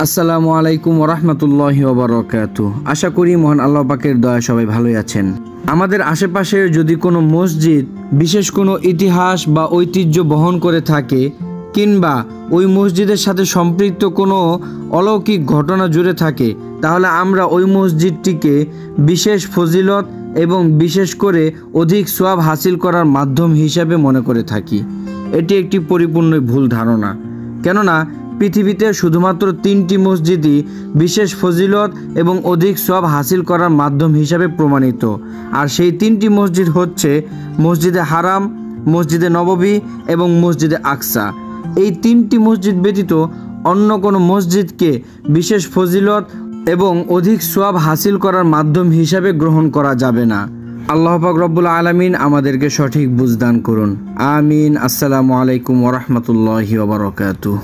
আসসালামু আলাইকুম ওরহমতুল্লাহি ওবারাকাতু। আশা করি মহান আল্লাহ পাকের দয়া সবাই ভালোই আছেন। আমাদের আশেপাশে যদি কোনো মসজিদ বিশেষ কোনো ইতিহাস বা ঐতিহ্য বহন করে থাকে, কিংবা ওই মসজিদের সাথে সম্পৃক্ত কোনো অলৌকিক ঘটনা জুড়ে থাকে, তাহলে আমরা ওই মসজিদটিকে বিশেষ ফজিলত এবং বিশেষ করে অধিক সওয়াব হাসিল করার মাধ্যম হিসাবে মনে করে থাকি। এটি একটি পরিপূর্ণ ভুল ধারণা। কেননা পৃথিবীতে শুধুমাত্র 3টি মসজিদই বিশেষ ফজিলত এবং অধিক সওয়াব হাসিল করার মাধ্যম হিসাবে প্রমাণিত। আর সেই 3টি মসজিদ হচ্ছে মসজিদে হারাম, মসজিদে নববী এবং মসজিদে আকসা। এই 3টি মসজিদ ব্যতীত অন্য কোনো মসজিদকে বিশেষ ফজিলত এবং অধিক সওয়াব হাসিল করার মাধ্যম হিসাবে গ্রহণ করা যাবে না। আল্লাহ পাক রব্বুল আলামিন আমাদেরকে সঠিক বুঝদান করুন। আমিন। আসসালামু আলাইকুম ওয়া রাহমাতুল্লাহি ওয়া বারাকাতুহু।